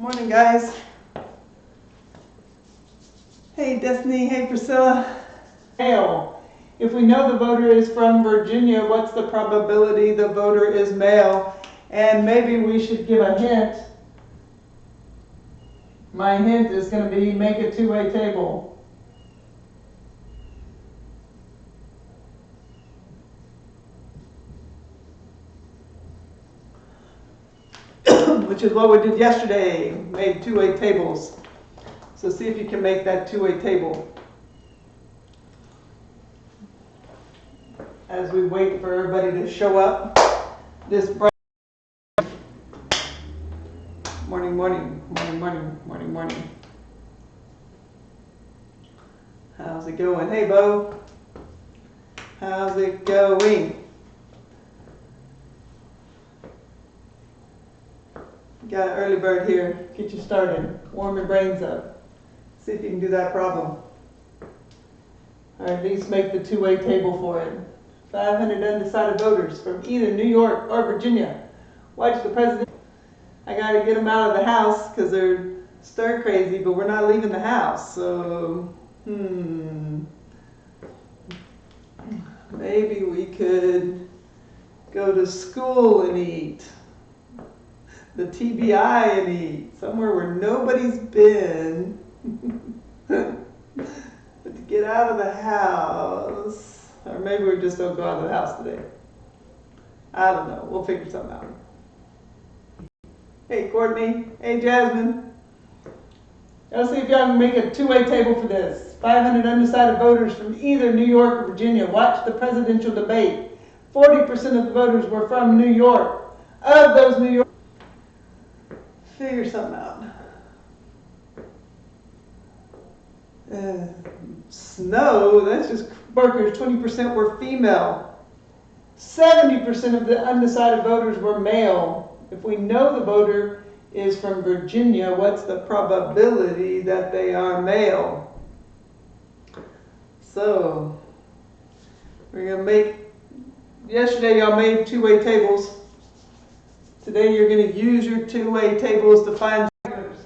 Morning, guys. Hey, Destiny. Hey, Priscilla. Male. If we know the voter is from Virginia, what's the probability the voter is male? And maybe we should give a hint. My hint is going to be make a two-way table. Which is what we did yesterday, made two-way tables. So see if you can make that two-way table. As we wait for everybody to show up this bright morning. How's it going? Hey, Bo. How's it going? Got an early bird here. Get you started. Warm your brains up. See if you can do that problem. Or at least make the two-way table for it. 500 undecided voters from either New York or Virginia. Watch the president. I got to get them out of the house because they're stir crazy, but we're not leaving the house. So, maybe we could go to school and eat. The TBI and eat. Somewhere where nobody's been. But to get out of the house. Or maybe we just don't go out of the house today. I don't know. We'll figure something out. Hey, Courtney. Hey, Jasmine. Let's see if y'all can make a two-way table for this. 500 undecided voters from either New York or Virginia. Watch the presidential debate. 40% of the voters were from New York. Of those New York, figure something out. Snow, that's just workers. 20% were female. 70% of the undecided voters were male. If we know the voter is from Virginia, what's the probability that they are male? So, we're going to make, yesterday y'all made two-way tables. Today you're going to use your two-way tables to find voters.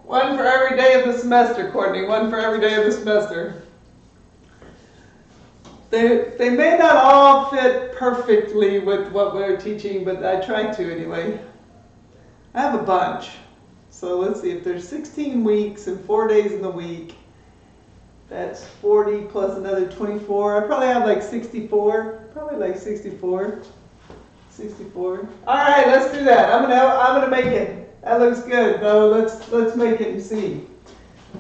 One for every day of the semester, Courtney. One for every day of the semester. They may not all fit perfectly with what we're teaching, but I try to anyway. I have a bunch. So let's see, if there's 16 weeks and 4 days in the week, that's 40 plus another 24. I probably have like 64. Probably like 64. 64. All right, let's do that. I'm gonna make it. That looks good, though. Let's make it and see.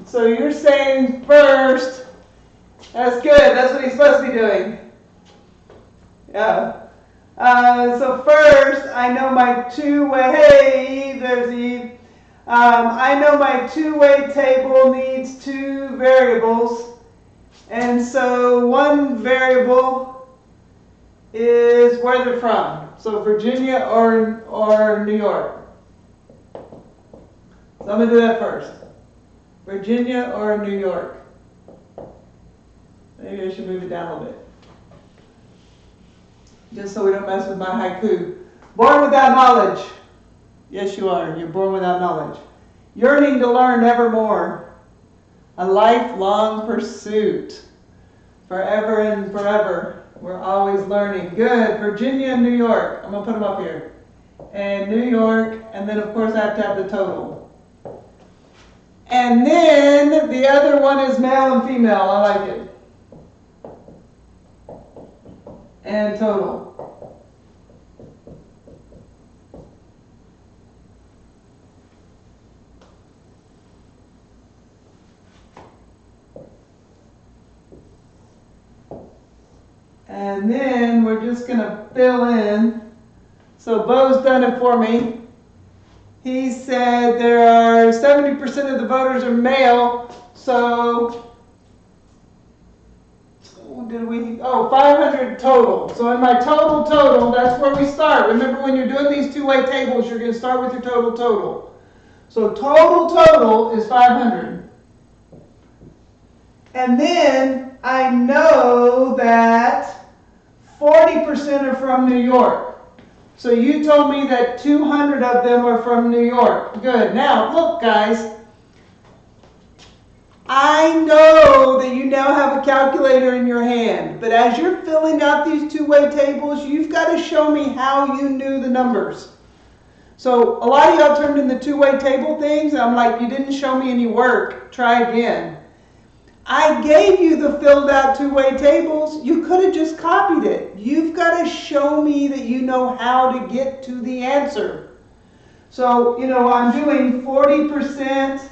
So you're saying first. That's good. That's what he's supposed to be doing. Yeah. So first, I know my two-way. Hey, there's Eve. I know my two-way table needs two variables, and so one variable is where they're from. So Virginia or New York. So I'm gonna do that first. Virginia or New York. Maybe I should move it down a little bit. Just so we don't mess with my haiku. Born without knowledge. Yes, you are. You're born without knowledge. Yearning to learn evermore. A lifelong pursuit. Forever and forever. We're always learning. Good. Virginia and New York. I'm going to put them up here. And New York. And then, of course, I have to have the total. And then the other one is male and female. I like it. And total. And then we're just going to fill in. So Bo's done it for me. He said there are 70% of the voters are male. So did we, oh, 500 total. So in my total, that's where we start. Remember, when you're doing these two-way tables, you're going to start with your total. So total is 500. And then I know that 40% are from New York. So you told me that 200 of them are from New York. Good. Now, look, guys. I know that you now have a calculator in your hand, but as you're filling out these two-way tables, you've got to show me how you knew the numbers. So a lot of y'all turned in the two-way table things, and I'm like, you didn't show me any work. Try again. I gave you the filled out two-way tables. You could have just copied it. You've got to show me that you know how to get to the answer. So, I'm doing 40%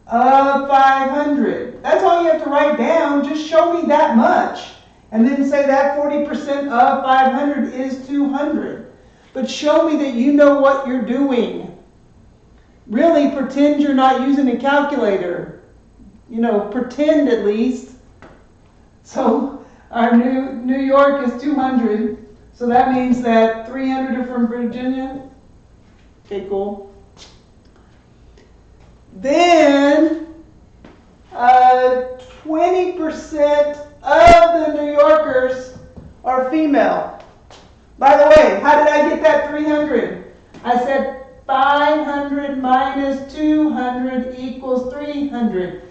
of 500. That's all you have to write down. Just show me that much. And then say that 40% of 500 is 200. But show me that you know what you're doing. Really pretend you're not using a calculator. Pretend at least. So our New York is 200. So that means that 300 are from Virginia. Okay, cool. Then 20% of the New Yorkers are female. By the way, how did I get that 300? I said 500 minus 200 equals 300.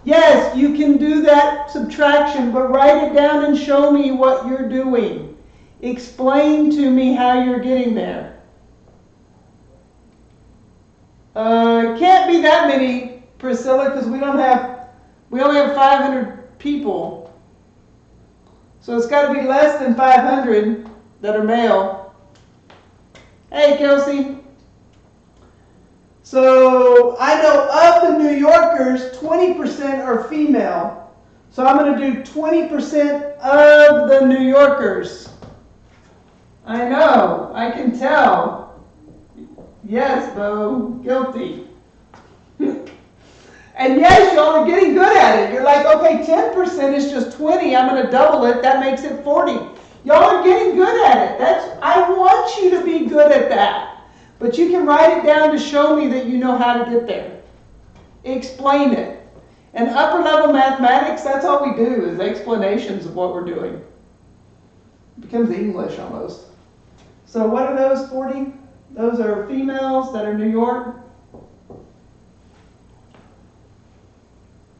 Yes, you can do that subtraction, but write it down and show me what you're doing. Explain to me how you're getting there. Can't be that many, Priscilla, because we only have 500 people. So it's got to be less than 500 that are male. Hey, Kelsey. So I know of the New Yorkers, 20% are female. So I'm going to do 20% of the New Yorkers. I know, I can tell. Yes, Bo, guilty. And yes, y'all are getting good at it. You're like, okay, 10% is just 20. I'm going to double it. That makes it 40. Y'all are getting good at it. I want you to be good at that. But you can write it down to show me that you know how to get there. Explain it. And upper level mathematics, that's all we do is explanations of what we're doing. It becomes English almost. So what are those 40? Those are females that are New York.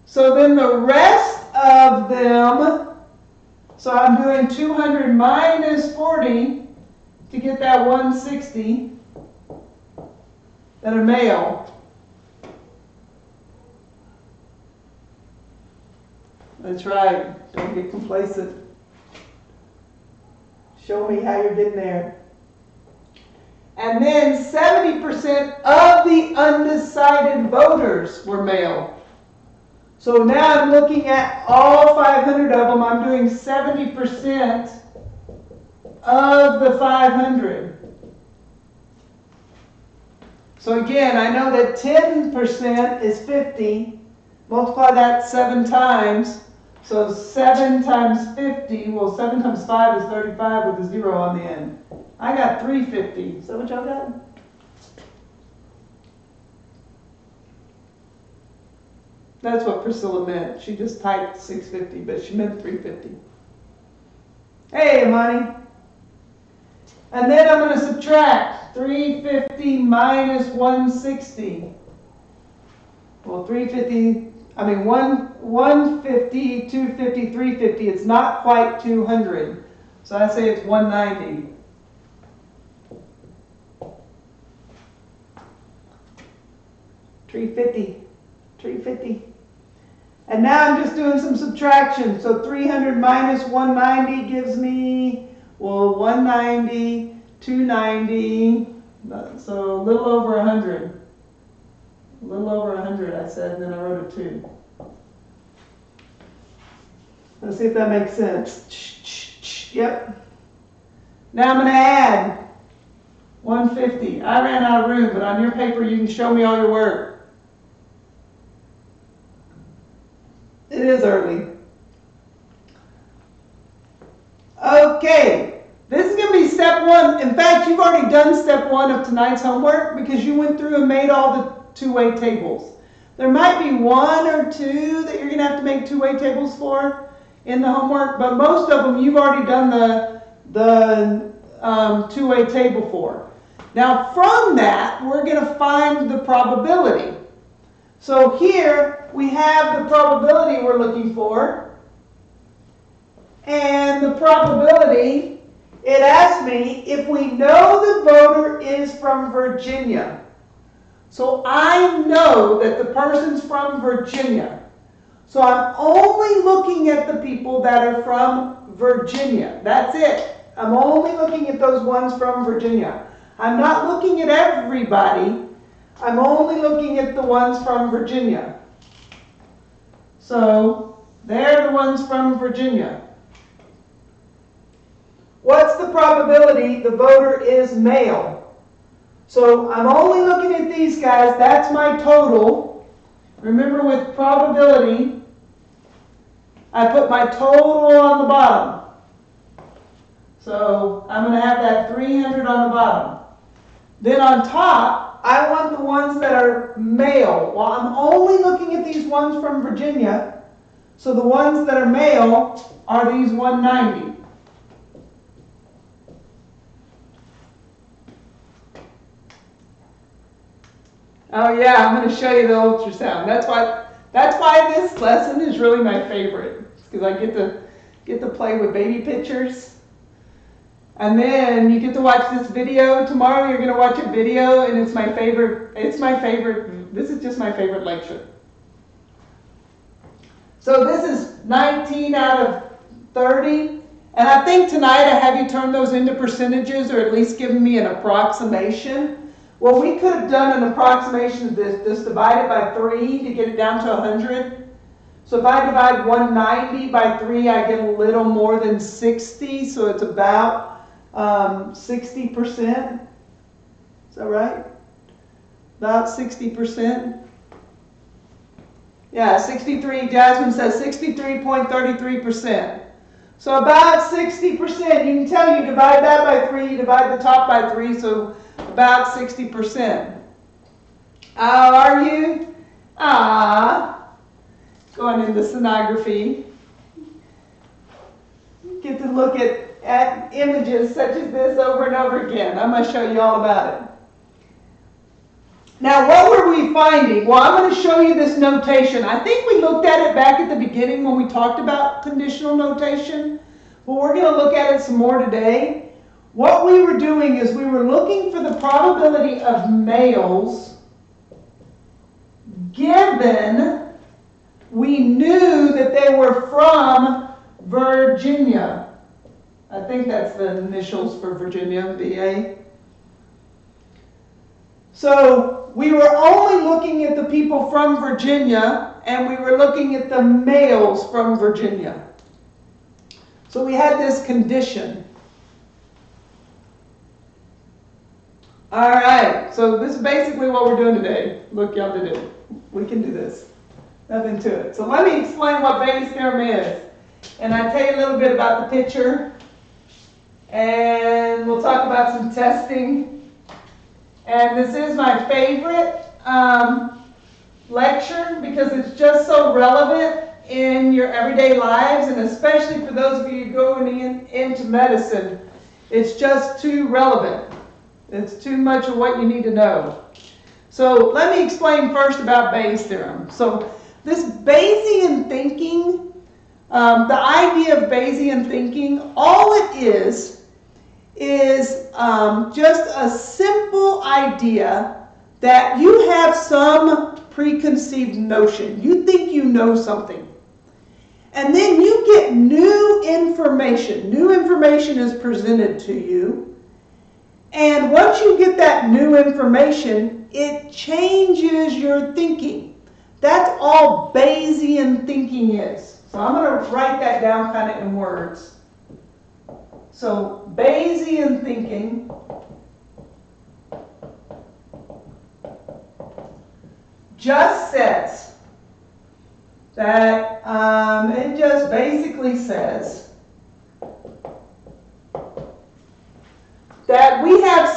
So then the rest of them, so I'm doing 200 minus 40 to get that 160 that are male. That's right. Don't get complacent. Show me how you're getting there. And then 70% of the undecided voters were male. So now I'm looking at all 500 of them. I'm doing 70% of the 500. So again, I know that 10% is 50. Multiply that 7 times. So 7 times 50, well 7 times 5 is 35 with a 0 on the end. I got 350. Is that what y'all got? That's what Priscilla meant. She just typed 650, but she meant 350. Hey, Imani. And then I'm going to subtract 350 minus 160. Well, 150, 250, 350. It's not quite 200. So I say it's 190. $350. And now I'm just doing some subtraction. So 300 minus 190 gives me, 190, 290, so a little over 100. A little over 100, I said, and then I wrote a 2. Let's see if that makes sense. Yep. Now I'm going to add 150. I ran out of room, but on your paper you can show me all your work. It is early. Okay, this is going to be step one. In fact, you've already done step one of tonight's homework because you went through and made all the two-way tables. There might be one or two that you're going to have to make two-way tables for in the homework, but most of them you've already done the two-way table for. Now from that, we're going to find the probability. So here we have the probability we're looking for. And the probability, it asks me if we know the voter is from Virginia. So I know that the person's from Virginia. So I'm only looking at the people that are from Virginia. That's it. I'm only looking at those ones from Virginia. I'm not looking at everybody. I'm only looking at the ones from Virginia. So they're the ones from Virginia. What's the probability the voter is male? So I'm only looking at these guys. That's my total. Remember, with probability, I put my total on the bottom. So I'm going to have that 300 on the bottom. Then on top, I want the ones that are male. Well, I'm only looking at these ones from Virginia. So the ones that are male are these 190. Oh yeah, I'm going to show you the ultrasound. That's why this lesson is really my favorite, because I get to play with baby pictures. And then you get to watch this video. Tomorrow you're going to watch a video, and it's my favorite. This is just my favorite lecture. So this is 19 out of 30. And I think tonight I have you turn those into percentages, or at least given me an approximation. Well, we could have done an approximation of this. Just divide it by 3 to get it down to 100. So if I divide 190 by 3, I get a little more than 60. So it's about 60%. Is that right? About 60%. Yeah, 63. Jasmine says 63.33%. So about 60%. You can tell you divide that by 3, you divide the top by 3, so about 60%. How are you? Going into sonography. Get to look at images such as this over and over again. I'm going to show you all about it. Now, what were we finding? Well, I'm going to show you this notation. I think we looked at it back at the beginning when we talked about conditional notation, but we're going to look at it some more today. What we were doing is we were looking for the probability of males given we knew that they were from Virginia. I think that's the initials for Virginia, VA. So we were only looking at the people from Virginia, and we were looking at the males from Virginia. So we had this condition. All right, so this is basically what we're doing today. Look, y'all did it. We can do this. Nothing to it. So let me explain what Bayes Theorem is. And I'll tell you a little bit about the picture. And we'll talk about some testing. And this is my favorite lecture because it's just so relevant in your everyday lives, and especially for those of you going into medicine. It's just too relevant. It's too much of what you need to know. So let me explain first about Bayes' theorem. So this Bayesian thinking, the idea of Bayesian thinking, all it is just a simple idea that you have some preconceived notion. You think you know something. And then you get new information. New information is presented to you. And once you get that new information, it changes your thinking. That's all Bayesian thinking is. So I'm going to write that down kind of in words. So Bayesian thinking just says that, it just basically says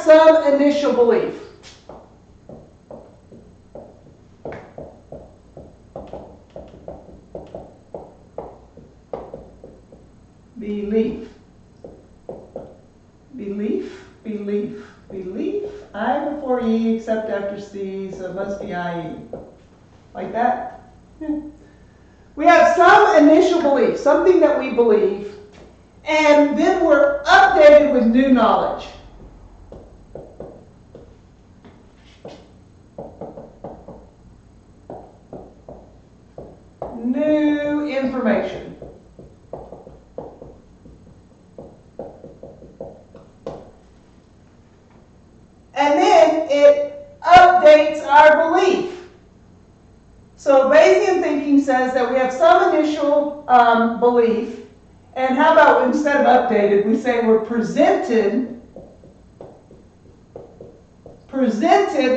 some initial belief. Belief. Belief, belief, belief. I before E except after C, so it must be IE. Like that? Yeah. We have some initial belief, something that we believe, and then we're updated with new knowledge. New information. And then it updates our belief. So Bayesian thinking says that we have some initial belief, and how about instead of updated, we say we're presented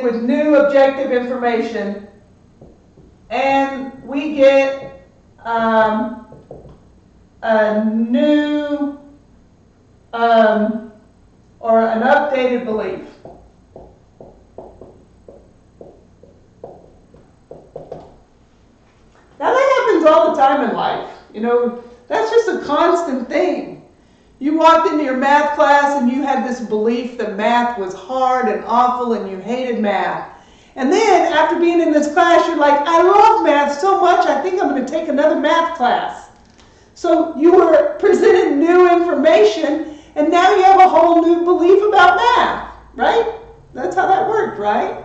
with new objective information, and we get a new or an updated belief. Now that happens all the time in life. You know, that's just a constant thing. You walked into your math class and you had this belief that math was hard and awful and you hated math. And then after being in this class, you're like, I love math so much, I think I'm going to take another math class. So you were presented new information and now you have a whole new belief about math, right? That's how that worked, right?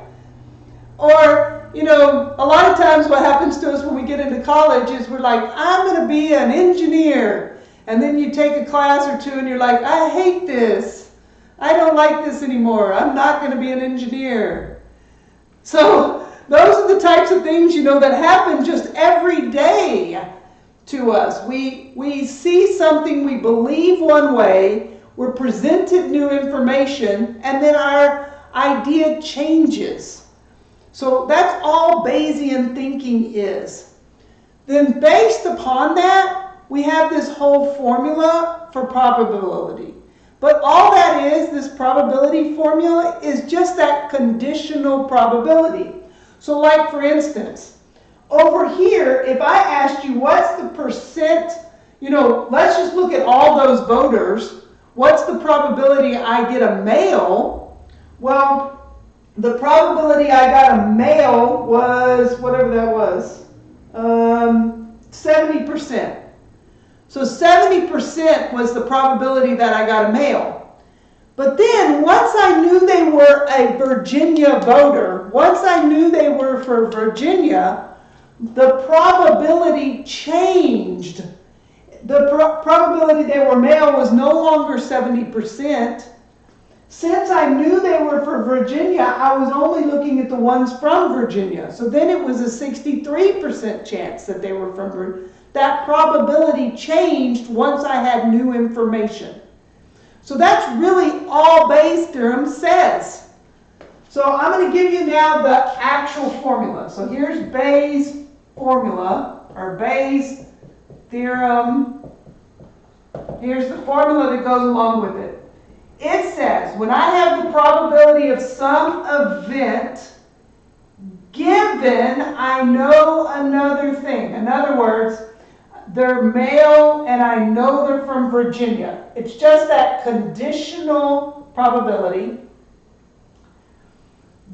Or, you know, a lot of times what happens to us when we get into college is we're like, I'm going to be an engineer. And then you take a class or two and you're like, I hate this. I don't like this anymore. I'm not going to be an engineer. So those are the types of things, you know, that happen just every day to us. We see something, we believe one way, we're presented new information, and then our idea changes. So that's all Bayesian thinking is. Then based upon that, we have this whole formula for probability. But all that is, this probability formula, is just that conditional probability. So like for instance, over here, if I asked you what's the percent, you know, let's just look at all those voters, what's the probability I get a male? Well, the probability I got a male was, whatever that was, 70%. So 70% was the probability that I got a male. But then once I knew they were a Virginia voter, once I knew they were for Virginia, the probability changed. The probability they were male was no longer 70%. Since I knew they were for Virginia, I was only looking at the ones from Virginia. So then it was a 63% chance that they were from Virginia. That probability changed once I had new information. So that's really all Bayes' theorem says. So I'm going to give you now the actual formula. So here's Bayes' formula, or Bayes' theorem. Here's the formula that goes along with it. It says, when I have the probability of some event given I know another thing. In other words, they're male and I know they're from Virginia. It's just that conditional probability.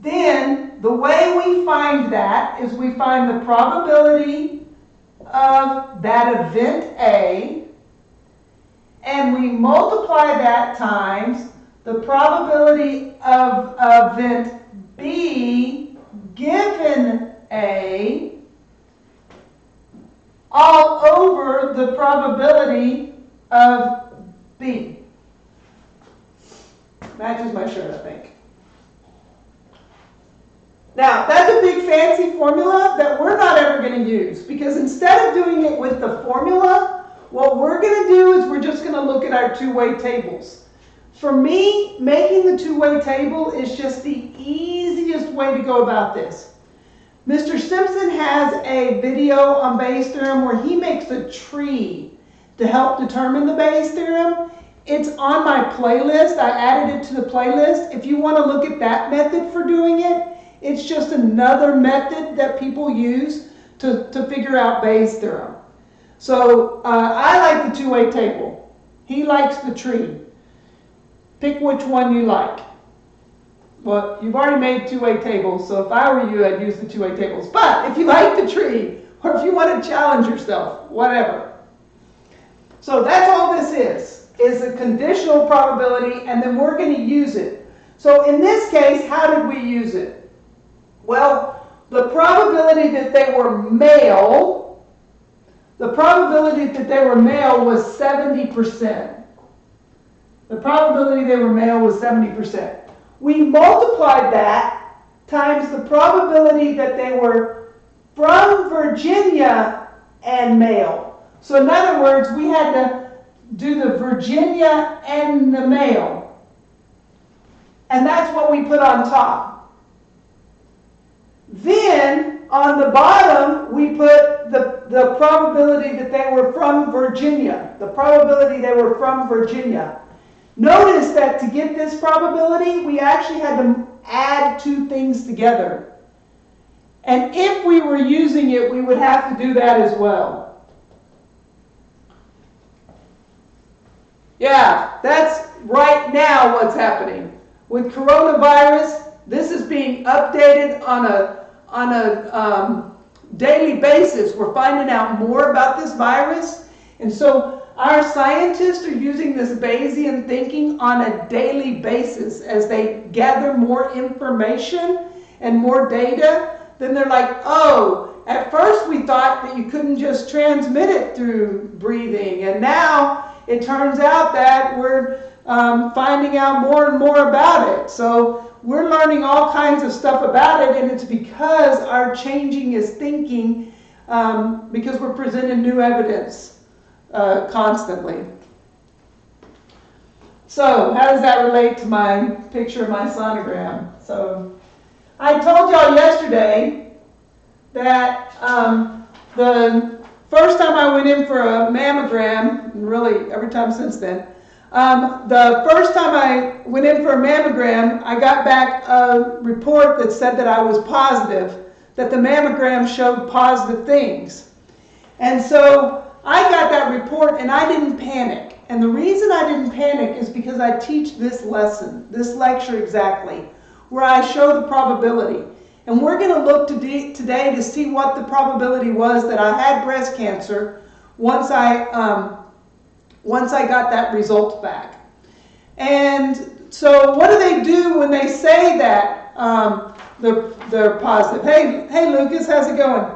Then the way we find that is we find the probability of that event A, and we multiply that times the probability of event B given A all over the probability of B. Matches my shirt, I think. Now, that's a big fancy formula that we're not ever going to use, because instead of doing it with the formula, what we're going to do is we're just going to look at our two-way tables. For me, making the two-way table is just the easiest way to go about this. Mr. Simpson has a video on Bayes' theorem where he makes a tree to help determine the Bayes' theorem. it's on my playlist. I added it to the playlist. If you want to look at that method for doing it, it's just another method that people use to figure out Bayes' theorem. So I like the two-way table. He likes the tree. Pick which one you like. Well, you've already made two-way tables, so if I were you, I'd use the two-way tables. But if you like the tree, or if you want to challenge yourself, whatever. So that's all this is a conditional probability, and then we're going to use it. So in this case, how did we use it? Well, the probability that they were male, was 70%. The probability they were male was 70%. We multiplied that times the probability that they were from Virginia and male. So in other words, we had to do the Virginia and the male. And that's what we put on top. Then on the bottom, we put the probability that they were from Virginia. The probability they were from Virginia. Notice that to get this probability, we actually had to add two things together. And if we were using it, we would have to do that as well. Yeah, that's right now what's happening. With coronavirus, this is being updated on a daily basis. We're finding out more about this virus. And so our scientists are using this Bayesian thinking on a daily basis as they gather more information and more data. Then they're like, oh, at first we thought that you couldn't just transmit it through breathing. And now it turns out that we're finding out more and more about it. So we're learning all kinds of stuff about it, and it's because our changing is thinking, because we're presenting new evidence constantly. So how does that relate to my picture of my sonogram? So I told y'all yesterday that the first time I went in for a mammogram, and really every time since then, the first time I went in for a mammogram, I got back a report that said that I was positive, that the mammogram showed positive things. And so I got that report and I didn't panic. And the reason I didn't panic is because I teach this lesson, this lecture exactly, where I show the probability. And we're going to look today to see what the probability was that I had breast cancer once I got that result back. And so what do they do when they say that they're positive? Hey Lucas, how's it going?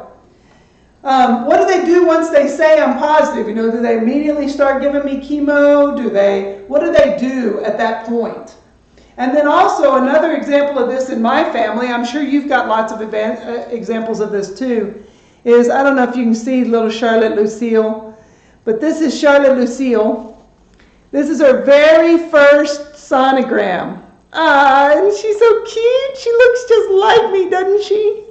What do they do once they say I'm positive? You know, do they immediately start giving me chemo? What do they do at that point? And then also another example of this in my family, I'm sure you've got lots of examples of this too, is, I don't know if you can see little Charlotte Lucille, but this is Charlotte Lucille. This is her very first sonogram. And she's so cute. She looks just like me, doesn't she?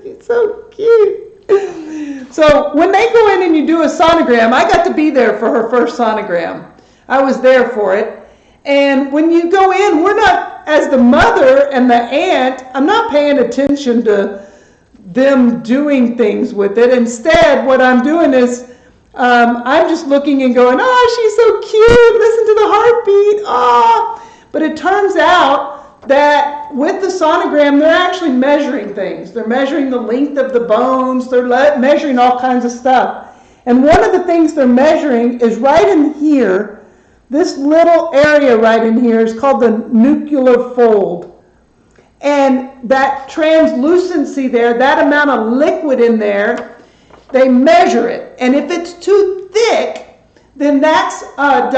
She's so cute. So when they go in and you do a sonogram, I got to be there for her first sonogram. I was there for it. And when you go in, we're not, as the mother and the aunt, I'm not paying attention to them doing things with it. Instead, what I'm doing is I'm just looking and going, oh, she's so cute. Listen to the heartbeat. Oh. But it turns out that with the sonogram, they're actually measuring things. They're measuring the length of the bones. They're measuring all kinds of stuff. And one of the things they're measuring is right in here. This little area right in here is called the nuclear fold. And that translucency there, that amount of liquid in there, they measure it. And if it's too thick, then that's a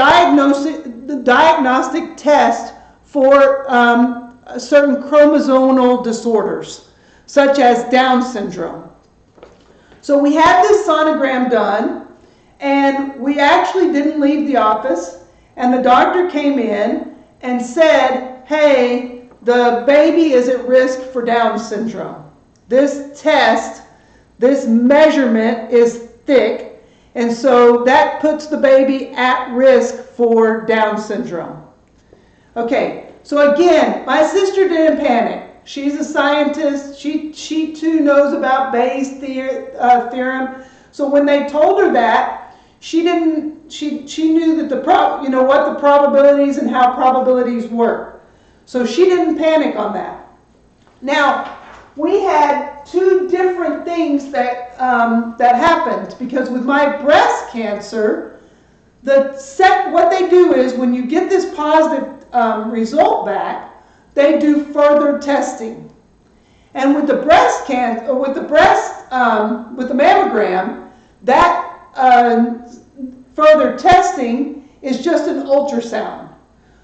diagnostic test for certain chromosomal disorders, such as Down syndrome. So we had this sonogram done, and we actually didn't leave the office. And the doctor came in and said, hey, the baby is at risk for Down syndrome. This test, this measurement is thick, And so that puts the baby at risk for Down syndrome. Okay, so again, my sister didn't panic. She's a scientist. She too knows about Bayes theorem. So when they told her that, she knew that what the probabilities and how probabilities work. So she didn't panic on that. Now, we had two different things that happened, because with my breast cancer, what they do is when you get this positive result back, they do further testing. And with the breast cancer, with the mammogram, that further testing is just an ultrasound.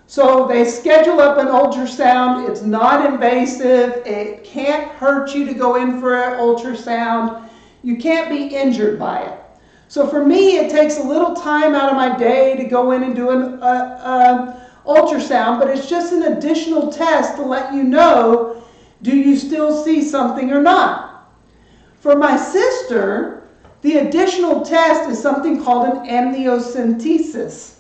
So they schedule up an ultrasound. It's not invasive. It can't hurt you to go in for an ultrasound. You can't be injured by it. So for me, it takes a little time out of my day to go in and do an ultrasound, but it's just an additional test to let you know, do you still see something or not? For my sister, the additional test is something called an amniocentesis.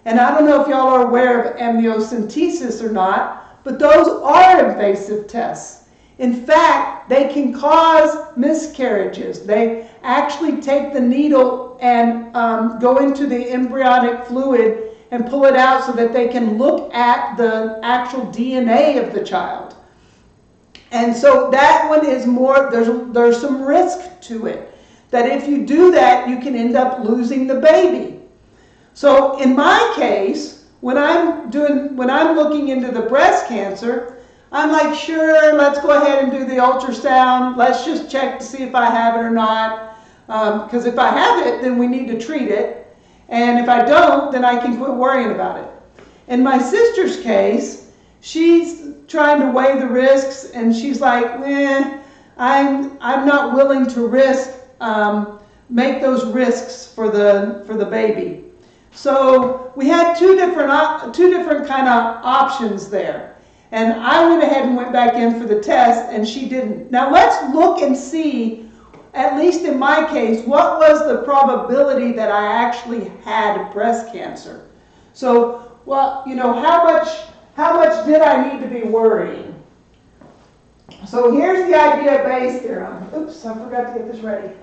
And I don't know if y'all are aware of amniocentesis or not, but those are invasive tests. In fact, they can cause miscarriages. They actually take the needle and go into the embryonic fluid and pull it out so that they can look at the actual DNA of the child. And so that one is more, there's some risk to it. That if you do that, you can end up losing the baby. So in my case, when I'm looking into the breast cancer, I'm like, sure, let's go ahead and do the ultrasound. Let's just check to see if I have it or not. Because if I have it, then we need to treat it. And if I don't, then I can quit worrying about it. In my sister's case, she's trying to weigh the risks, and she's like, I'm not willing to make those risks for the baby. So we had two different kind of options there. And I went ahead and went back in for the test, and she didn't. Now let's look and see, at least in my case, what was the probability that I actually had breast cancer? So, well, how much did I need to be worrying? So here's the idea of Bayes theorem. Oops, I forgot to get this ready.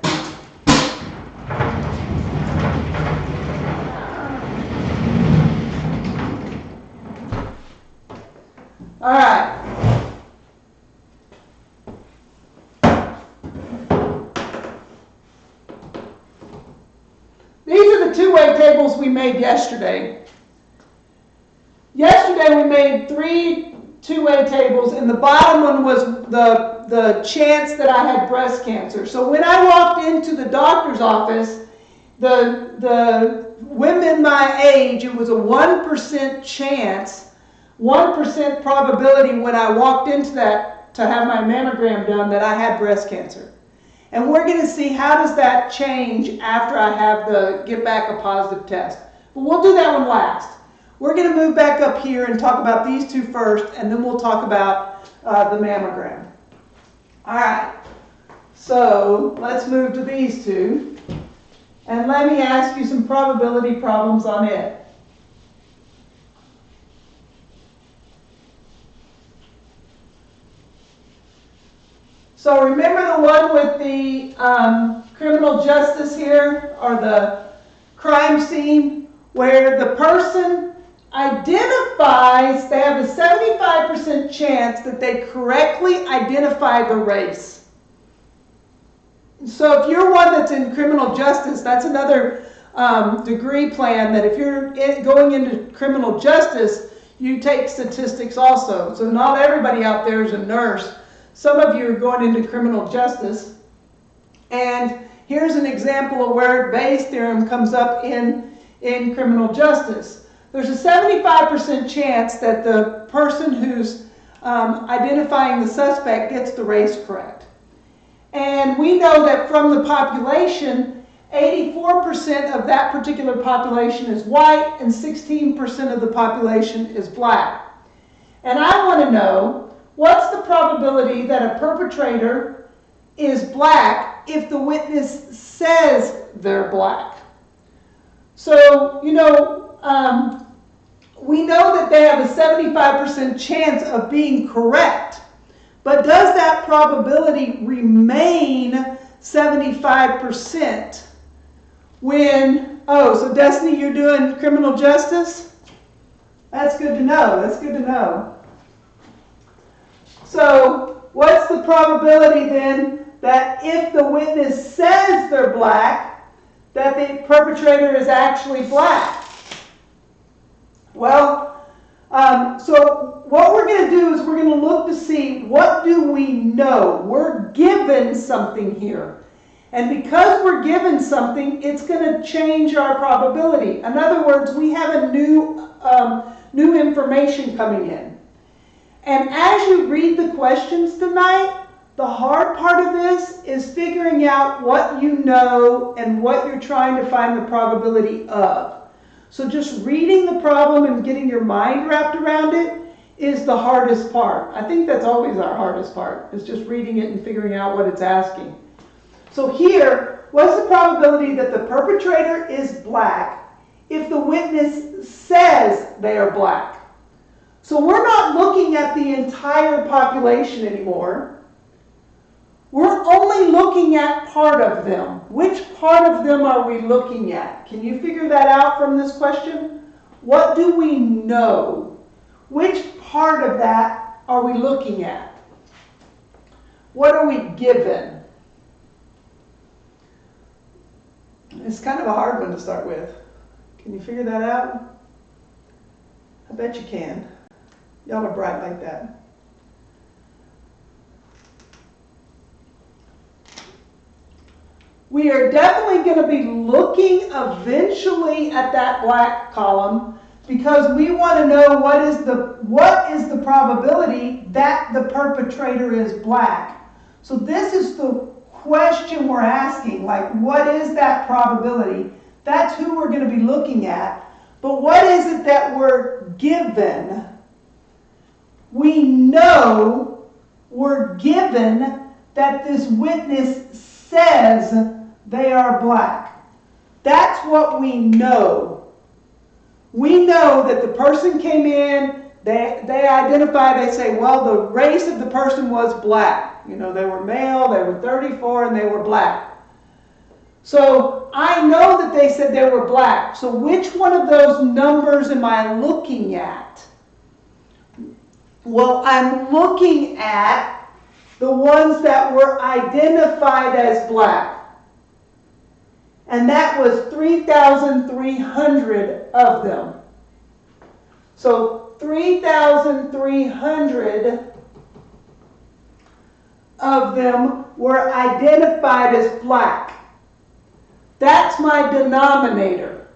All right. These are the two-way tables we made yesterday. Yesterday we made 3 two-way tables, and the bottom one was the chance that I had breast cancer. So when I walked into the doctor's office, the women my age, it was a 1% chance, 1% probability when I walked into that to have my mammogram done that I had breast cancer. And we're going to see how does that change after I have get back a positive test. But we'll do that one last. We're going to move back up here and talk about these two first, and then we'll talk about the mammogram. All right, so let's move to these two. And let me ask you some probability problems on it. So remember the one with the criminal justice here, or the crime scene, where the person identifies, they have a 75% chance that they correctly identify the race. So if you're one that's in criminal justice, that's another degree plan, that if you're going into criminal justice, you take statistics also. So not everybody out there is a nurse. Some of you are going into criminal justice. And here's an example of where Bayes theorem comes up in criminal justice. There's a 75% chance that the person who's identifying the suspect gets the race correct. And we know that from the population, 84% of that particular population is white and 16% of the population is black. And I want to know, what's the probability that a perpetrator is black if the witness says they're black? So, we know that they have a 75% chance of being correct. But does that probability remain 75% when, so Destiny, you're doing criminal justice? That's good to know. That's good to know. So what's the probability then that if the witness says they're black, that the perpetrator is actually black? Well, so what we're going to do is we're going to look to see what do we know. We're given something here. And because we're given something, it's going to change our probability. In other words, we have a new information coming in. And as you read the questions tonight, the hard part of this is figuring out what you know and what you're trying to find the probability of. So just reading the problem and getting your mind wrapped around it is the hardest part. I think that's always our hardest part, is just reading it and figuring out what it's asking. So here, what's the probability that the perpetrator is black if the witness says they are black? So we're not looking at the entire population anymore. We're only looking at part of them. Which part of them are we looking at? Can you figure that out from this question? What do we know? Which part of that are we looking at? What are we given? It's kind of a hard one to start with. Can you figure that out? I bet you can. Y'all are bright like that. We are definitely going to be looking eventually at that black column because we want to know what is the probability that the perpetrator is black. So this is the question we're asking, like what is that probability? That's who we're going to be looking at. But what is it that we're given? We know we're given that this witness says they are black. That's what we know. We know that the person came in, they identify, they say, well, the race of the person was black. They were male, they were 34, and they were black. So I know that they said they were black. So which one of those numbers am I looking at? Well, I'm looking at the ones that were identified as black. And that was 3,300 of them. So 3,300 of them were identified as black. That's my denominator.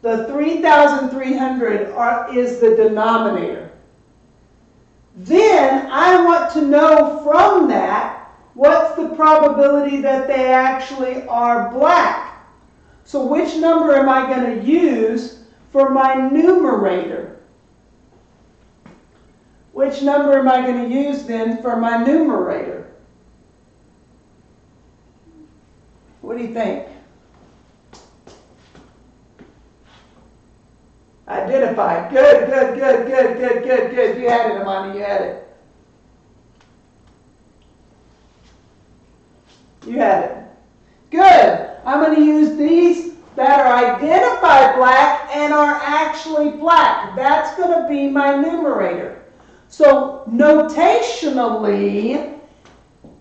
The 3,300 is the denominator. Then I want to know from that what's the probability that they actually are black. So which number am I going to use for my numerator? Which number am I going to use then for my numerator? What do you think? Identified. Good. You had it, Amani. You had it. You had it. Good. I'm going to use these that are identified black and are actually black. That's going to be my numerator. So notationally,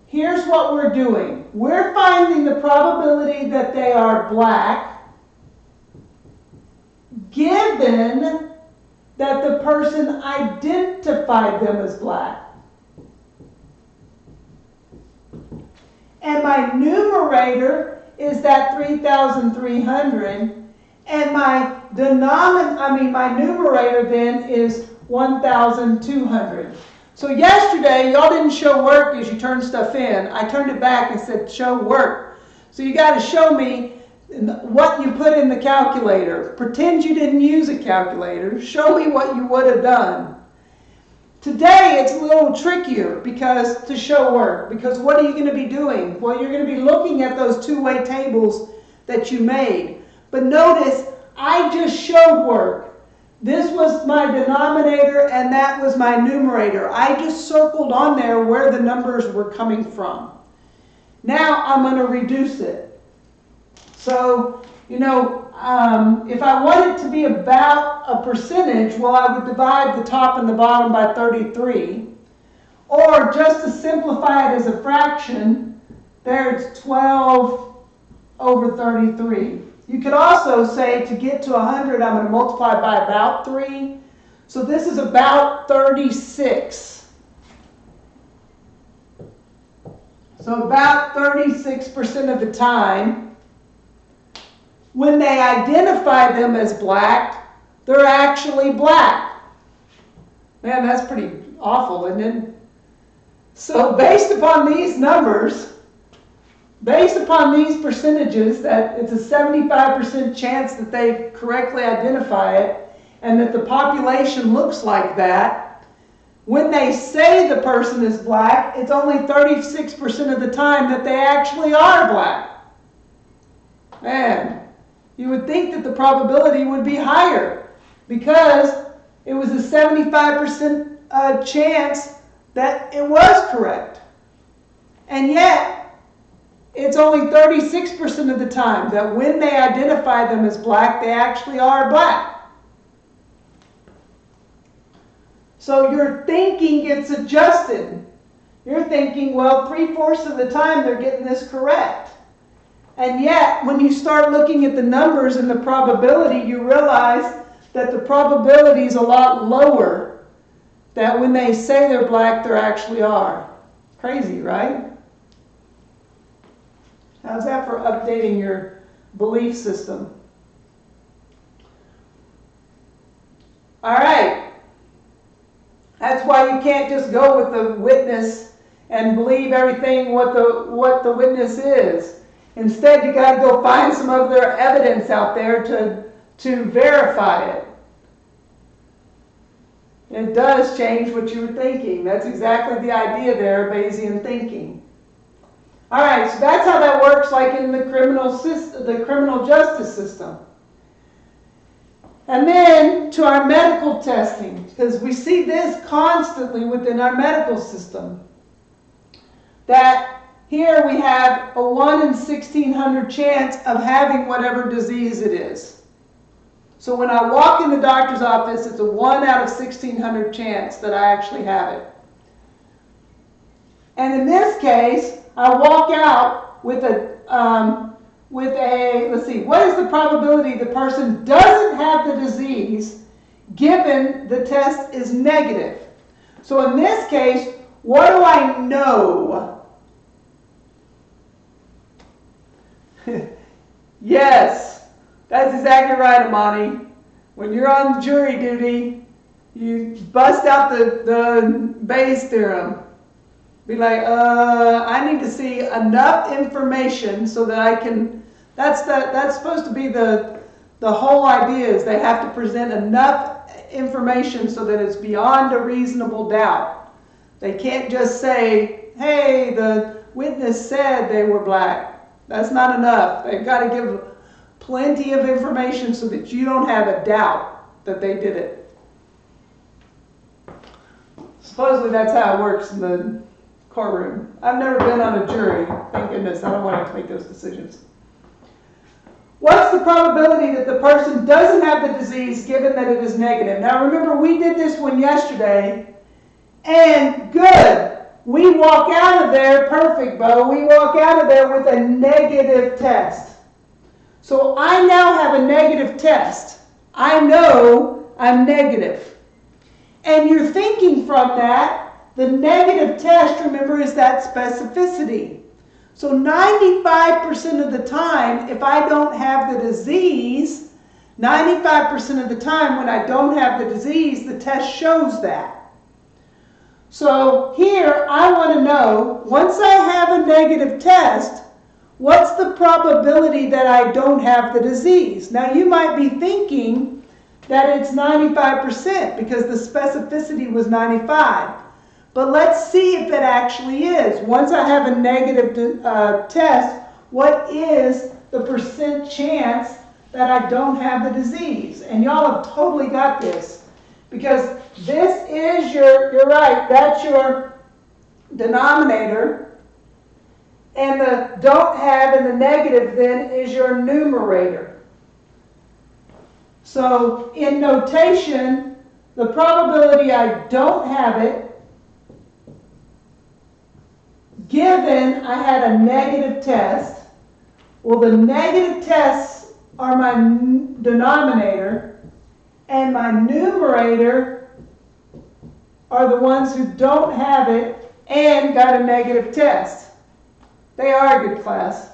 here's what we're doing. We're finding the probability that they are black given that the person identified them as black. And my numerator is that 3,300, and my numerator then is 1,200. So yesterday, y'all didn't show work as you turned stuff in. I turned it back and said, show work. So you got to show me what you put in the calculator. Pretend you didn't use a calculator. Show me what you would have done. Today, it's a little trickier to show work. Because what are you going to be doing? Well, you're going to be looking at those two-way tables that you made. But notice, I just showed work. This was my denominator and that was my numerator. I just circled on there where the numbers were coming from. Now I'm going to reduce it. So, you know, if I want it to be about a percentage, well, I would divide the top and the bottom by 33. Or just to simplify it as a fraction, there it's 12 over 33. You could also say to get to 100, I'm going to multiply by about 3. So this is about 36. So about 36% of the time, when they identify them as black, they're actually black. Man, that's pretty awful, isn't it? So based upon these numbers, based upon these percentages, that it's a 75% chance that they correctly identify it, and that the population looks like that, when they say the person is black, it's only 36% of the time that they actually are black. Man, you would think that the probability would be higher, because it was a 75% chance that it was correct. And yet, it's only 36% of the time that when they identify them as black, they actually are black. So your thinking gets adjusted. You're thinking, well, 3/4 of the time they're getting this correct. And yet, when you start looking at the numbers and the probability, you realize that the probability is a lot lower, that when they say they're black, they actually are. Crazy, right? How's that for updating your belief system? All right. That's why you can't just go with the witness and believe everything what the witness is. Instead, you got to go find some other evidence out there to verify it. It does change what you were thinking. That's exactly the idea there of Bayesian thinking. All right, so that's how that works, like in the criminal justice system. And then to our medical testing, because we see this constantly within our medical system. That here we have a 1 in 1,600 chance of having whatever disease it is. So when I walk in the doctor's office, it's a 1 out of 1,600 chance that I actually have it. And in this case, I walk out with let's see, what is the probability the person doesn't have the disease given the test is negative? So in this case, what do I know? Yes, that's exactly right, Amani. When you're on jury duty, you bust out the Bayes Theorem. Be like, I need to see enough information so that I can. That's supposed to be the whole idea, is they have to present enough information so that it's beyond a reasonable doubt. They can't just say, hey, the witness said they were black. That's not enough. They've got to give plenty of information so that you don't have a doubt that they did it. Supposedly that's how it works in the courtroom. I've never been on a jury. Thank goodness. I don't want to have to make those decisions. What's the probability that the person doesn't have the disease given that it is negative? Now remember, we did this one yesterday, and good. We walk out of there, perfect, Bo. We walk out of there with a negative test. So I now have a negative test. I know I'm negative. And you're thinking from that, the negative test, remember, is that specificity. So 95% of the time, if I don't have the disease, 95% of the time when I don't have the disease, the test shows that. So here, I want to know, once I have a negative test, what's the probability that I don't have the disease? Now, you might be thinking that it's 95% because the specificity was 95. But let's see if it actually is. Once I have a negative test, what is the percent chance that I don't have the disease. And y'all have totally got this. Because this is you're right, that's your denominator. And the don't have and the negative then is your numerator. So in notation, the probability I don't have it, given I had a negative test, well, the negative tests are my denominator, and my numerator are the ones who don't have it and got a negative test. They are a good class.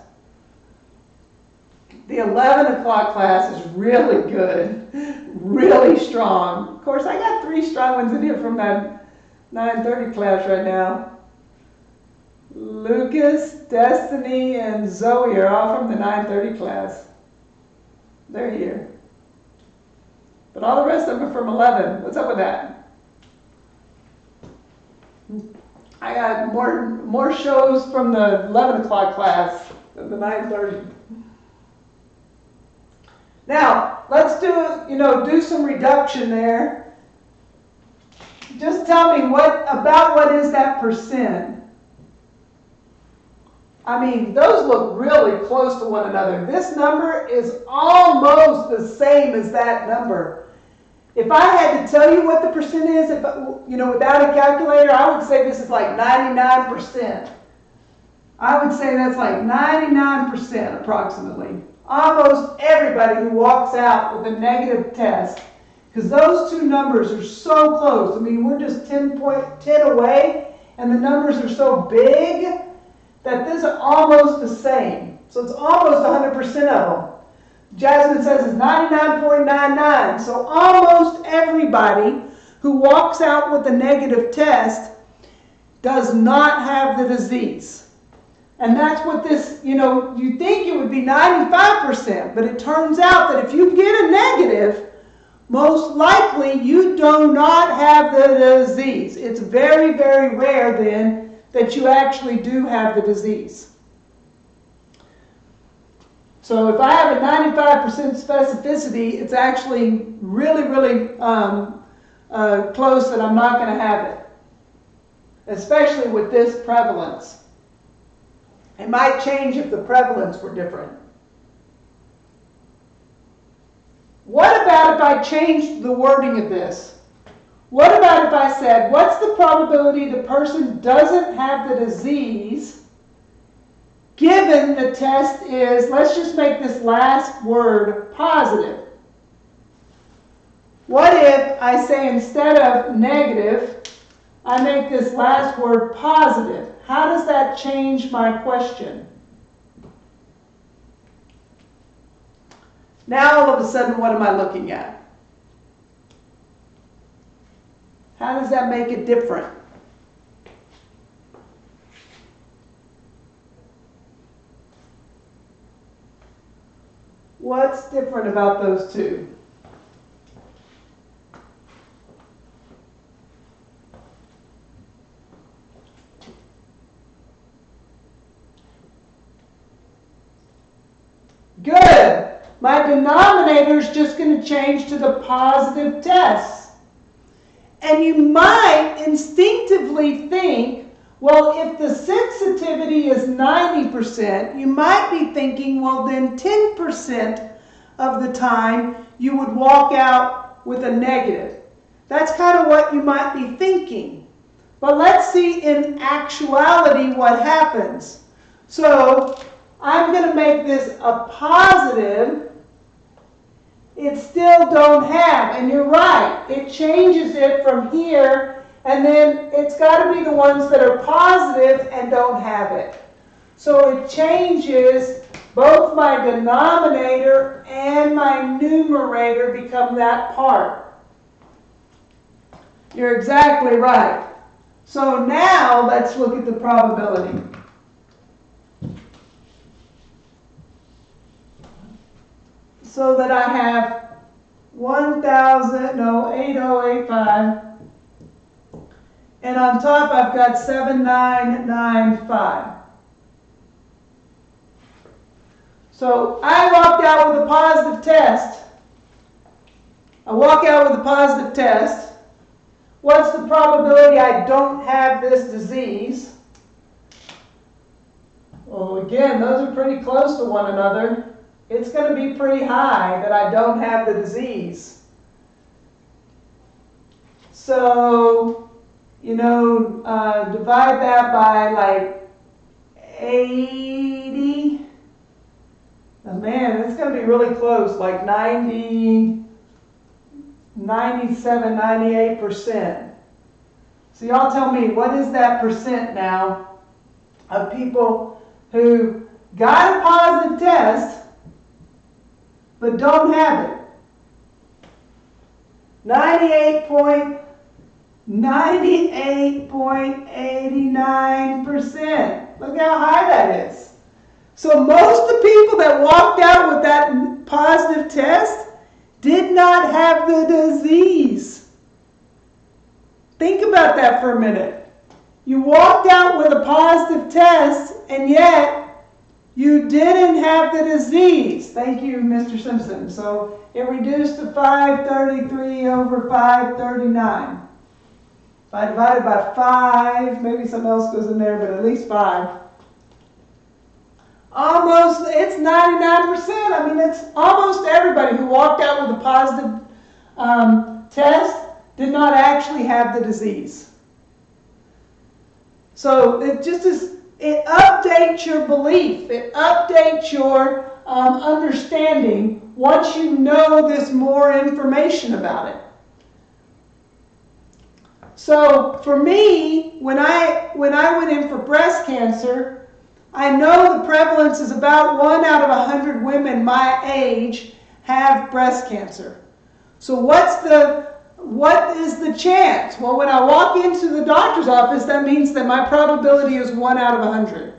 The 11 o'clock class is really good, really strong. Of course, I got 3 strong ones in here from that 9:30 class right now. Lucas, Destiny, and Zoe are all from the 9:30 class. They're here. But all the rest of them are from 11. What's up with that? I got more shows from the 11 o'clock class than the 9:30. Now, let's do some reduction there. Just tell me what is that percent? I mean, those look really close to one another. This number is almost the same as that number. If I had to tell you what the percent is, without a calculator, I would say this is like 99%. I would say that's like 99% approximately. Almost everybody who walks out with a negative test, because those two numbers are so close. I mean, we're just 10 away, and the numbers are so big that these are almost the same. So it's almost 100% of them. Jasmine says it's 99.99. So almost everybody who walks out with a negative test does not have the disease. And that's what this, you think it would be 95%, but it turns out that if you get a negative, most likely you do not have the disease. It's very, very rare then that you actually do have the disease. So if I have a 95% specificity, it's actually really, really close that I'm not going to have it, especially with this prevalence. It might change if the prevalence were different. What about if I changed the wording of this? What about if I said, what's the probability the person doesn't have the disease given the test is, let's just make this last word positive. What if I say instead of negative, I make this last word positive? How does that change my question? Now all of a sudden, what am I looking at? How does that make it different? What's different about those two? Good. My denominator is just going to change to the positive test. And you might instinctively think, well, if the sensitivity is 90%, you might be thinking, well, then 10% of the time you would walk out with a negative. That's kind of what you might be thinking. But let's see in actuality what happens. So I'm going to make this a positive. It still don't have, and you're right, it changes it from here, and then it's got to be the ones that are positive and don't have it. So it changes, both my denominator and my numerator become that part. You're exactly right. So now let's look at the probability. So that I have 8085, and on top I've got 7995. So I walked out with a positive test. I walk out with a positive test. What's the probability I don't have this disease? Well, again, those are pretty close to one another. It's going to be pretty high that I don't have the disease. So, divide that by like 80. Oh, man, it's going to be really close, like 90, 97, 98%. So y'all tell me, what is that percent now of people who got a positive test but don't have it? 98.89%. Look how high that is. So most of the people that walked out with that positive test did not have the disease. Think about that for a minute. You walked out with a positive test, and yet you didn't have the disease. Thank you, Mr. Simpson. So it reduced to 533 over 539. If I divide it by 5, maybe something else goes in there, but at least 5. Almost, it's 99%. I mean, it's almost everybody who walked out with a positive test did not actually have the disease. So it just is, it updates your belief. It updates your understanding once you know this more information about it. So for me, when I went in for breast cancer, I know the prevalence is about 1 out of 100 women my age have breast cancer. So what is the chance? Well, when I walk into the doctor's office, that means that my probability is 1 out of 100.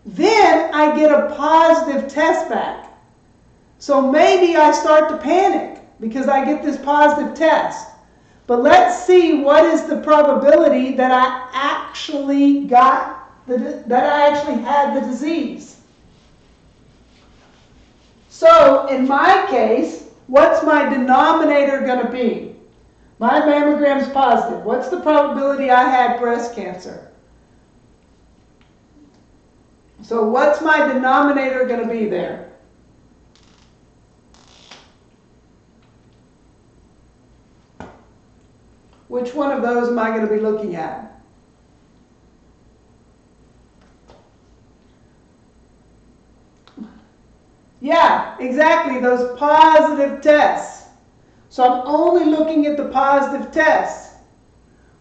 Then I get a positive test back. So maybe I start to panic because I get this positive test. But let's see what is the probability that I actually had the disease. So in my case, what's my denominator going to be? My mammogram's positive. What's the probability I had breast cancer? So what's my denominator going to be there? Which one of those am I going to be looking at? Yeah, exactly, those positive tests. So I'm only looking at the positive tests,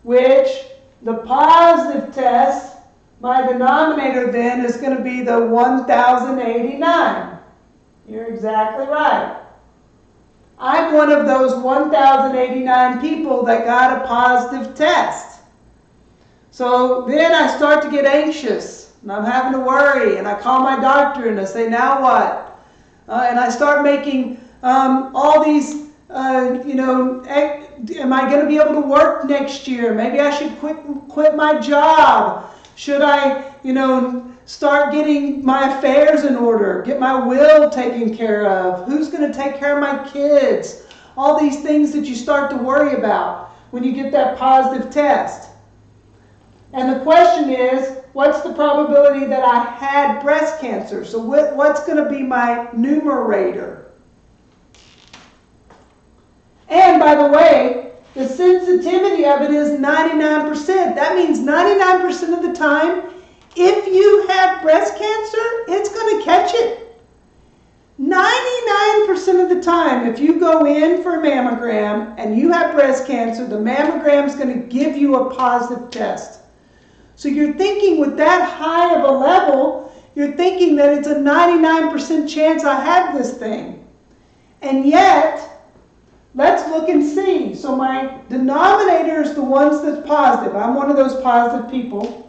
which the positive test, my denominator then is going to be the 1,089. You're exactly right. I'm one of those 1,089 people that got a positive test. So then I start to get anxious, and I'm having to worry, and I call my doctor and I say, now what? And I start making all these, am I going to be able to work next year? Maybe I should quit my job. Should I, start getting my affairs in order, get my will taken care of? Who's going to take care of my kids? All these things that you start to worry about when you get that positive test. And the question is, what's the probability that I had breast cancer? So what's going to be my numerator? And by the way, the sensitivity of it is 99%. That means 99% of the time, if you have breast cancer, it's going to catch it. 99% of the time, if you go in for a mammogram and you have breast cancer, the mammogram is going to give you a positive test. So you're thinking with that high of a level, you're thinking that it's a 99% chance I have this thing. And yet, let's look and see. So my denominator is the ones that's positive. I'm one of those positive people.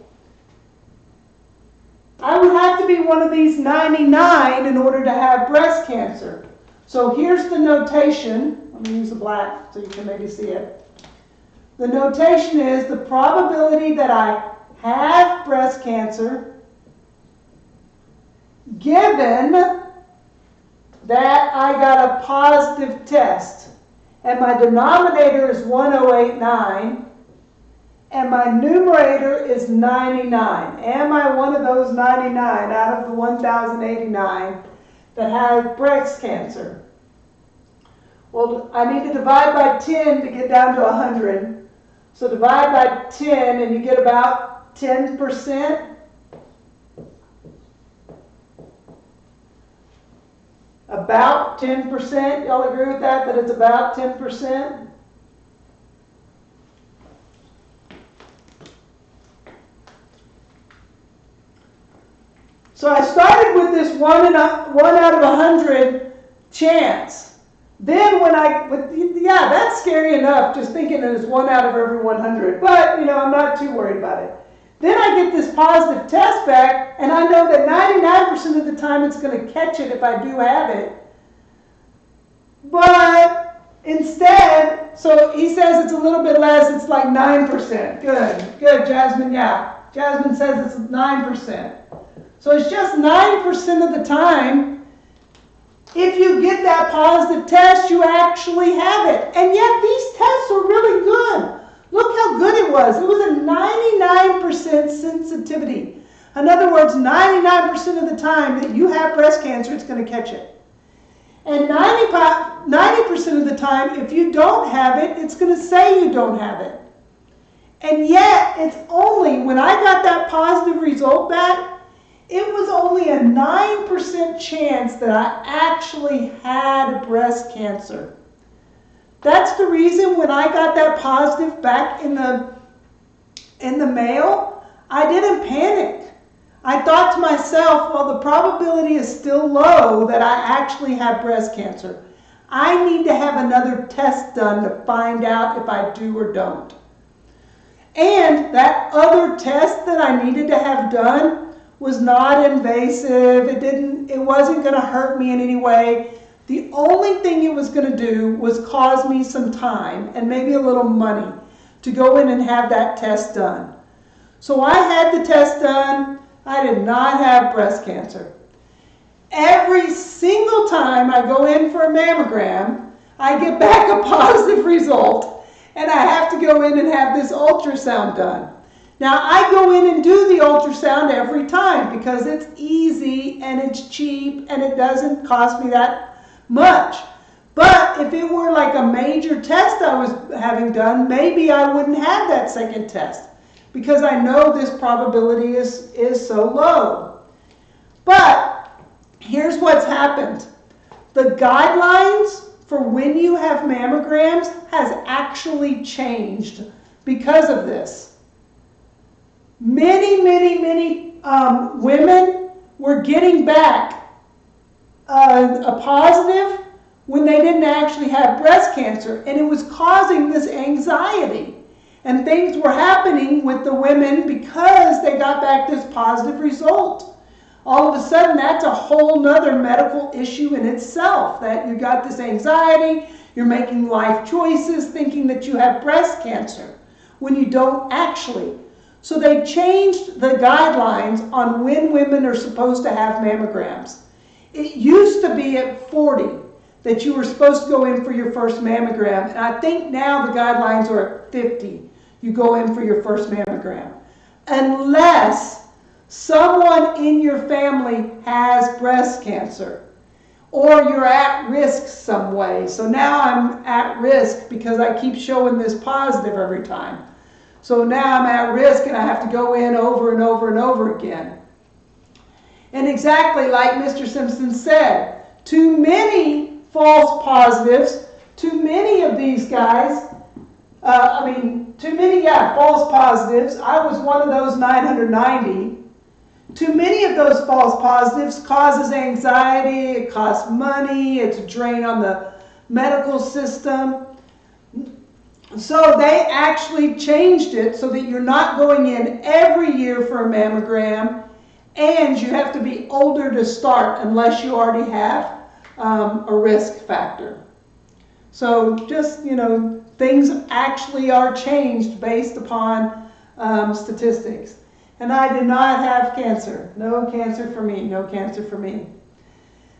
I would have to be one of these 99 in order to have breast cancer. So here's the notation. Let me use the black so you can maybe see it. The notation is the probability that I have breast cancer given that I got a positive test, and my denominator is 1089, and my numerator is 99. Am I one of those 99 out of the 1089 that have breast cancer? Well, I need to divide by 10 to get down to 100. So divide by 10 and you get about 10%. About 10%. Y'all agree with that? That it's about 10%? So I started with this 1 out of 100 chance. Then when yeah, that's scary enough, just thinking that it's 1 out of every 100. But, I'm not too worried about it. Then I get this positive test back, and I know that 99% of the time it's going to catch it if I do have it. But instead, so he says it's a little bit less, it's like 9%. Good, Jasmine, yeah. Jasmine says it's 9%. So it's just 9% of the time, if you get that positive test, you actually have it. And yet these tests are really good. Look how good it was. It was a 99% sensitivity. In other words, 99% of the time that you have breast cancer, it's going to catch it. And 90% of the time, if you don't have it, it's going to say you don't have it. And yet, it's only when I got that positive result back, it was only a 9% chance that I actually had breast cancer. That's the reason when I got that positive back in the mail, I didn't panic. I thought to myself, well, the probability is still low that I actually have breast cancer. I need to have another test done to find out if I do or don't. And that other test that I needed to have done was not invasive. It wasn't going to hurt me in any way. The only thing it was going to do was cause me some time and maybe a little money to go in and have that test done. So I had the test done. I did not have breast cancer. Every single time I go in for a mammogram, I get back a positive result, and I have to go in and have this ultrasound done. Now, I go in and do the ultrasound every time because it's easy and it's cheap and it doesn't cost me that much. But if it were like a major test I was having done, maybe I wouldn't have that second test because I know this probability is so low. But here's what's happened. The guidelines for when you have mammograms has actually changed because of this. Many women were getting back a positive when they didn't actually have breast cancer, and it was causing this anxiety. And things were happening with the women because they got back this positive result. All of a sudden, that's a whole nother medical issue in itself, that you got this anxiety, you're making life choices thinking that you have breast cancer when you don't actually. So they changed the guidelines on when women are supposed to have mammograms. It used to be at 40 that you were supposed to go in for your first mammogram. And I think now the guidelines are at 50. You go in for your first mammogram. Unless someone in your family has breast cancer or you're at risk some way. So now I'm at risk because I keep showing this positive every time. So now I'm at risk and I have to go in over and over and over again. And exactly like Mr. Simpson said, too many false positives, too many of these guys, false positives. I was one of those 990. Too many of those false positives causes anxiety, it costs money, it's a drain on the medical system. So they actually changed it so that you're not going in every year for a mammogram, and you have to be older to start unless you already have a risk factor. So just, things actually are changed based upon statistics. And I did not have cancer. No cancer for me, no cancer for me.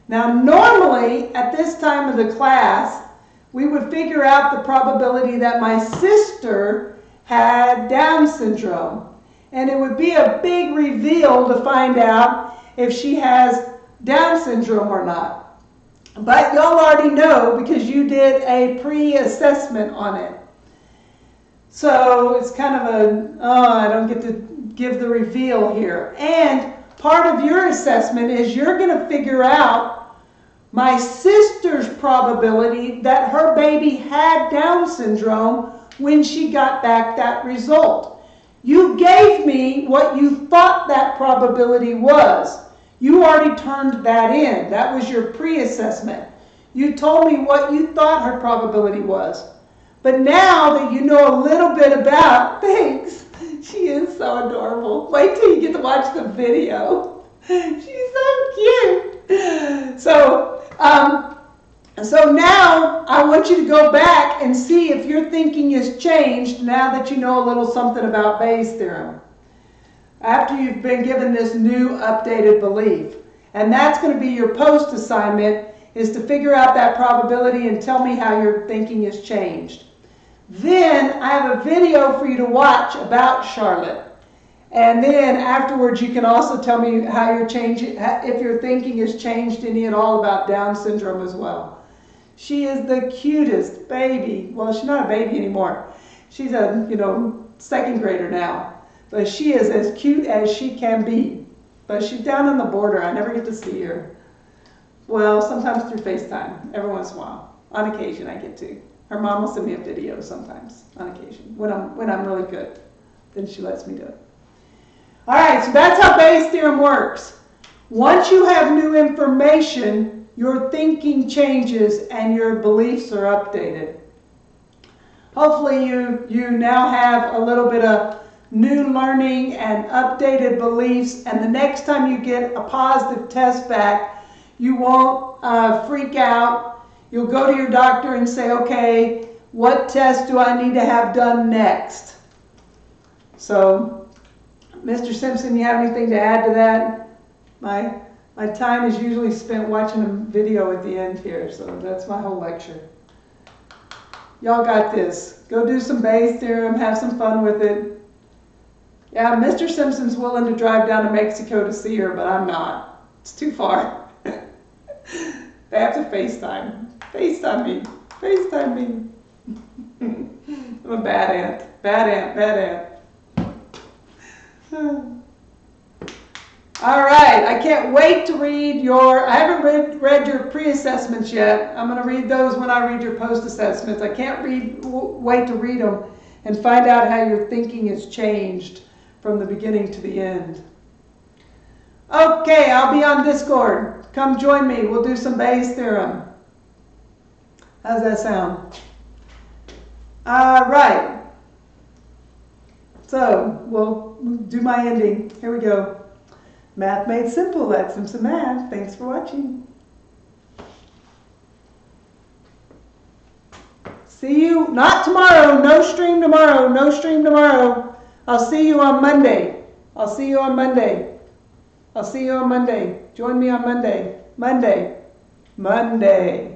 Now, normally, at this time of the class, we would figure out the probability that my sister had Down syndrome. And it would be a big reveal to find out if she has Down syndrome or not. But y'all already know because you did a pre-assessment on it. So it's kind of I don't get to give the reveal here. And part of your assessment is you're going to figure out my sister's probability that her baby had Down syndrome when she got back that result. You gave me what you thought that probability was. You already turned that in. That was your pre-assessment. You told me what you thought her probability was. But now that you know a little bit about, thanks, she is so adorable. Wait till you get to watch the video. She's so cute. So now I want you to go back and see if your thinking has changed now that you know a little something about Bayes' theorem. After you've been given this new updated belief. And that's going to be your post assignment, is to figure out that probability and tell me how your thinking has changed. Then I have a video for you to watch about Charlotte. And then afterwards you can also tell me how you're changing, if your thinking has changed any at all about Down syndrome as well. She is the cutest baby. Well, she's not a baby anymore. She's a, second grader now. But she is as cute as she can be. But she's down on the border. I never get to see her. Well, sometimes through FaceTime, every once in a while. On occasion I get to. Her mom will send me a video sometimes, on occasion, when I'm really good. Then she lets me do it. All right, so that's how Bayes' theorem works. Once you have new information, your thinking changes and your beliefs are updated. Hopefully you now have a little bit of new learning and updated beliefs, and the next time you get a positive test back, you won't freak out. You'll go to your doctor and say, okay, what test do I need to have done next? So, Mr. Simpson, you have anything to add to that? My time is usually spent watching a video at the end here, so that's my whole lecture. Y'all got this. Go do some Bayes' theorem, have some fun with it. Yeah, Mr. Simpson's willing to drive down to Mexico to see her, but I'm not. It's too far. They have to FaceTime. FaceTime me. FaceTime me. I'm a bad aunt. Bad aunt. Bad aunt. All right. I can't wait to read I haven't read your pre-assessments yet. I'm going to read those when I read your post-assessments. I can't wait to read them and find out how your thinking has changed from the beginning to the end. Okay, I'll be on Discord. Come join me. We'll do some Bayes' theorem. How's that sound? All right. So we'll do my ending. Here we go. Math made simple. That's some math. Thanks for watching. See you, not tomorrow. No stream tomorrow. No stream tomorrow. I'll see you on Monday. I'll see you on Monday. I'll see you on Monday. Join me on Monday. Monday.